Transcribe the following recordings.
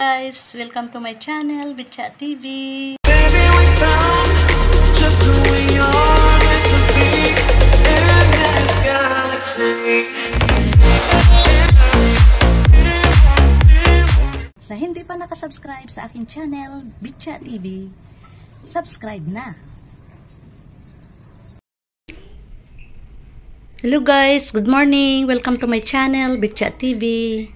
Guys, welcome to my channel, Bitchat TV. Baby, we found just who we are meant to be in this galaxy. Sa hindi pa nakasubscribe sa aking channel, Bitchat TV, subscribe na. Hello guys, good morning. Welcome to my channel, Bitchat TV.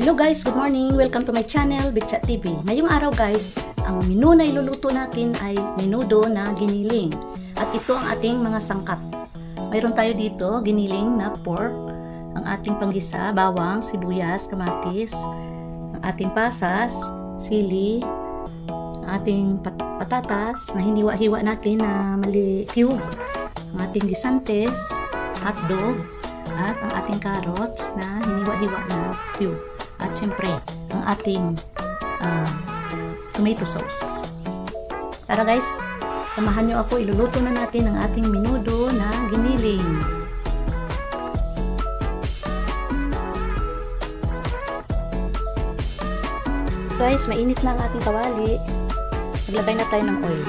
Hello guys, good morning. Welcome to my channel, Bitchat TV. Ngayong araw guys, ang menu na iluluto natin ay menudo na giniling. At ito ang ating mga sangkap. Mayroon tayo dito, giniling na pork, ang ating panggisa, bawang, sibuyas, kamatis, ang ating pasas, sili, ang ating patatas na hiniwa-hiwa natin na cube, ang ating gisantes, hotdog, at ang ating carrots na hiniwa-hiwa na cube. At syempre, ang ating tomato sauce. Tara guys, samahan nyo ako. Iluluto na natin ang ating menudo na giniling. Guys, mainit na ang ating kawali. Maglagay na tayo ng oil.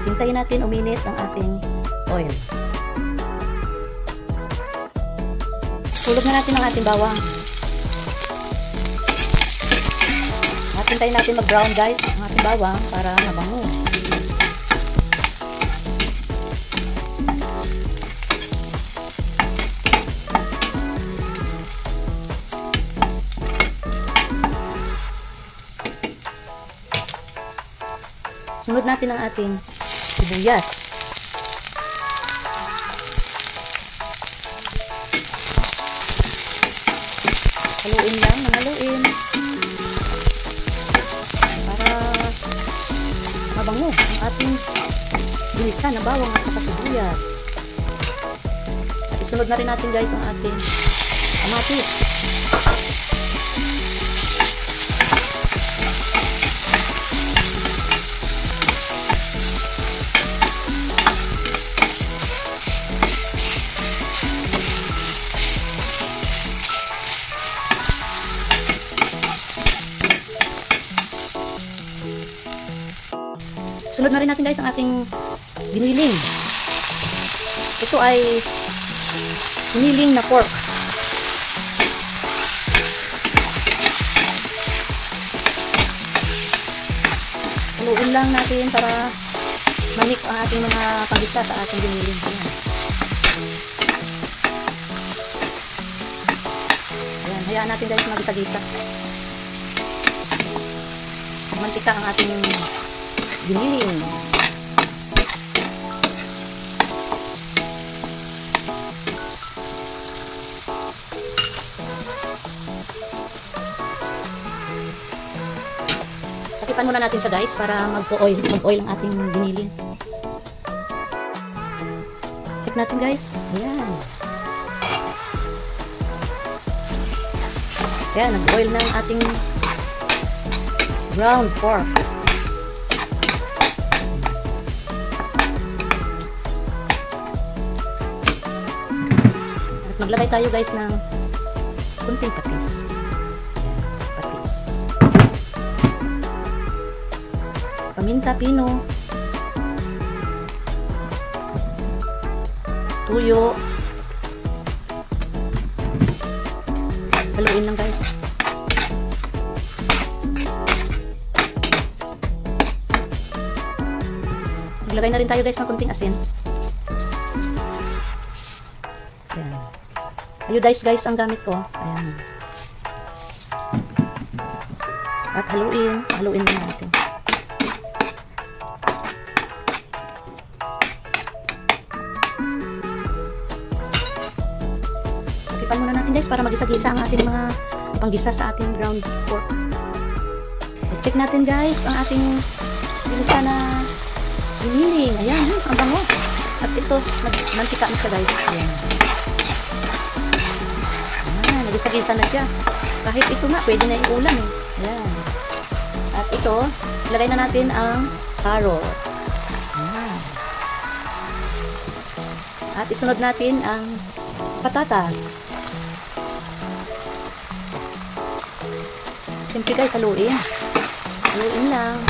Hintayin natin uminit ang ating oil. Hulog na natin ang ating bawang. At Hintayin natin mag-brown guys ang ating bawang para mabango. Sunod natin ang ating sibuyas. Haluin lang, haluin. Para mabango ang ating ginisa na bawang at saka sibuyas. At isunod na rin natin guys ang ating kamatis. Sunod na rin natin guys ang ating giniling. Ito ay giniling na pork. Haluin lang natin para ma-mix ang ating mga pagisa sa ating giniling. Ayan, hayaan natin guys mag-isa-gisa. Mantika ang ating giniling. Takipan muna natin siya guys para mag-oil ang ating giniling. Check natin guys. Ayan. Ayan, nag-oil na ang ating ground pork. Maglagay tayo guys ng kunting patis. Patis. Paminta pino. Tuyo. Haluin lang guys. Maglagay na rin tayo guys ng kunting asin. Ayan. Iodized guys ang gamit ko. Ayan. At haluin na natin. Takipan muna natin guys para magisa-gisa ang ating mga panggisa sa ating ground pork. Check natin guys ang ating ginisa na giniling. Ayan, ang bango. At ito, mantika na siya guys. Ayan. Nagisa-gisa na siya. Kahit ito nga, pwede na iulam eh. Ayan. At ito, ilagay na natin ang carrot. Ayan. At isunod natin ang patatas. Siyempre guys, haluin. Haluin lang.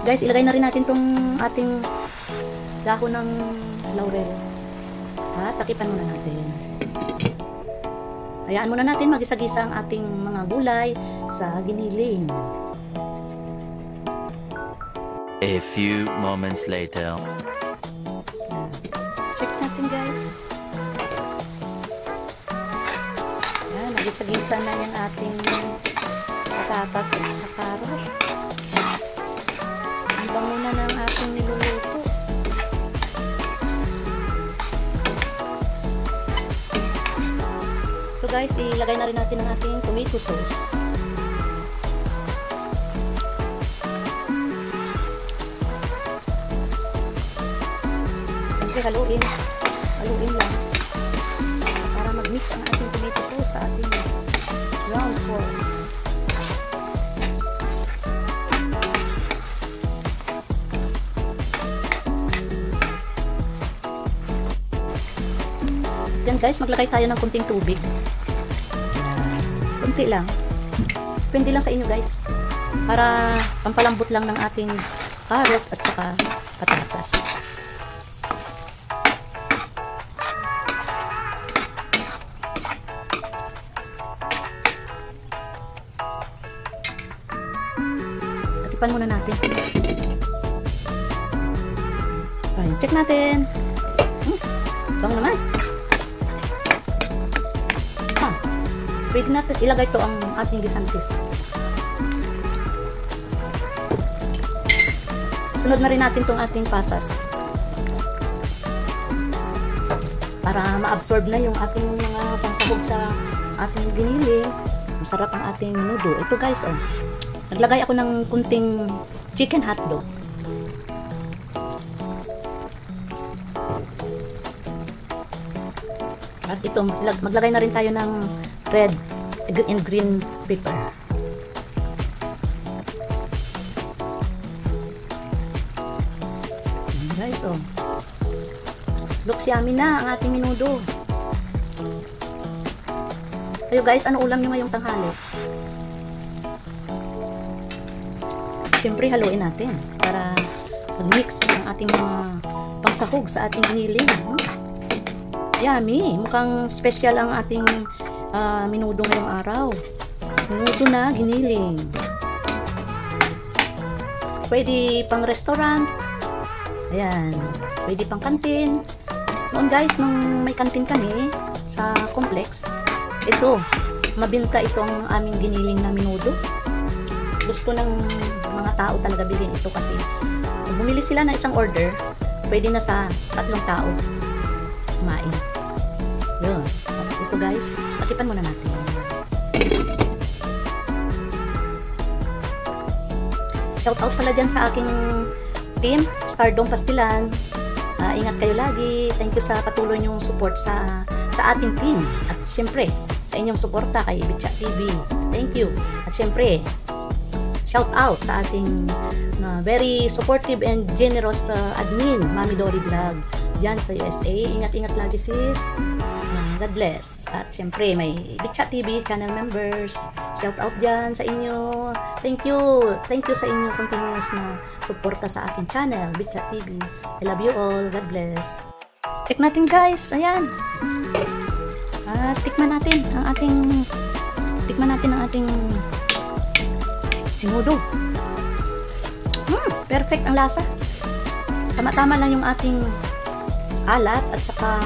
Guys, ilagay na rin natin tong ating dahon ng laurel. At takipan muna natin. Hayaan muna natin magisa-gisa ang ating mga gulay sa giniling. A few moments later. Check natin guys. Ayan, magisa-gisa na yung ating patatas at carrot. Bango na ng ating niluluto. So guys, ilagay na rin natin ang ating tomato sauce. Kasi haluin lang para mag-mix ang ating tomato sauce sa ating ground pork. Yan guys, maglagay tayo ng kunting tubig. Kunti lang. Pwede lang sa inyo guys. para pampalambot lang ng ating carrot at saka patatas. Tatipan muna natin. Ayan, check natin. Bang naman. Pwede natin ilagay ito ang ating gisantis. Sunod na rin natin itong ating pasas. Para ma-absorb na yung ating mga pansahog sa ating giniling. Masarap ang ating menudo. Ito guys, oh. Naglagay ako ng kunting chicken hotdog. At ito, maglagay na rin tayo ng red and green pepper. Ayan guys, oh. Looks yummy na ang ating menudo. Kayo guys, ano ulam nyo ngayong tanghali? Siyempre, haluin natin para mag-mix ang ating mga pangsahog sa ating giniling. Yummy! Mukhang special ang ating menudo ngayong araw. Menudo na giniling. Pwede pang restaurant. Ayan. Pwede pang kantin. Noon guys, nung may kantin kami sa complex, ito, mabinta itong aming giniling na menudo. Gusto ng mga tao talaga bilhin ito kasi kung bumili sila ng isang order, pwede na sa 3 tao kumain. Yun. Ito guys, patipan muna natin. Shout out pala dyan sa aking team, Stardom Pastilan. Ingat kayo lagi. Thank you sa patuloy niyong support sa ating team. At syempre, sa inyong suporta kay Bitcha TV. Thank you. At syempre, shout out sa ating very supportive and generous admin, Mami Dory Vlog, dyan sa USA. Ingat-ingat lagi sis. God bless. At syempre, may Bitcha TV channel members. Shout out dyan sa inyo. Thank you. Thank you sa inyo continuous na suporta sa aking channel, Bitcha TV. I love you all. God bless. Check natin guys. Ayan. At tikman natin ang ating menudo. Perfect ang lasa. Tama-tama lang yung ating alat at saka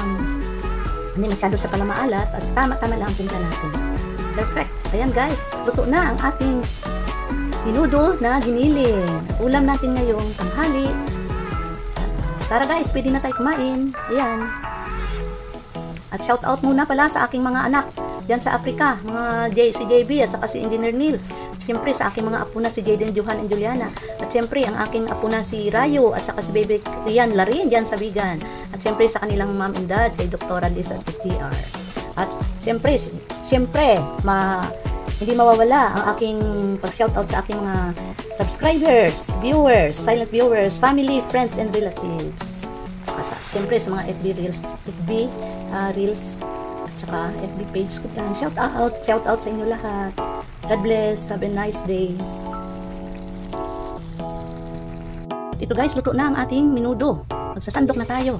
hindi masyado siya pala maalat at tama-tama lang ang timpla natin. Perfect. Ayan guys, luto na ang ating menudo na giniling. Ulam natin ngayong tanghali. Tara guys, pwede na tayo kumain. Ayan. At shout out muna pala sa aking mga anak diyan sa Africa, si JB at saka si Engineer Neil. Siyempre sa aking mga apo na si Jaden, Johan, and Juliana. At siyempre ang aking apo na si Rayo at saka si Baby Rian Larin diyan sa Bigan. At siyempre sa kanilang mom and dad kay Dr. Liz at TR. At siyempre hindi mawawala ang aking pag-shoutout sa aking mga subscribers, viewers, silent viewers, family, friends, and relatives. Siyempre sa mga FB Reels at saka FB page ko yan. Shout out sa inyo lahat. God bless. Have a nice day. Ito guys, luto na ang ating menudo. Magsasandok na tayo.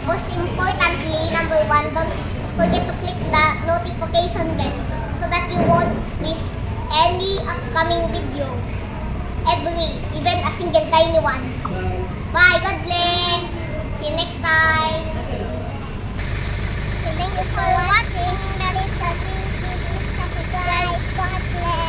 Most importantly, number 1, don't forget to click the notification bell so that you won't miss any upcoming videos. Even a single tiny one. Bye. God bless. See you next time. Thank you for watching. That is a subscribe. God bless.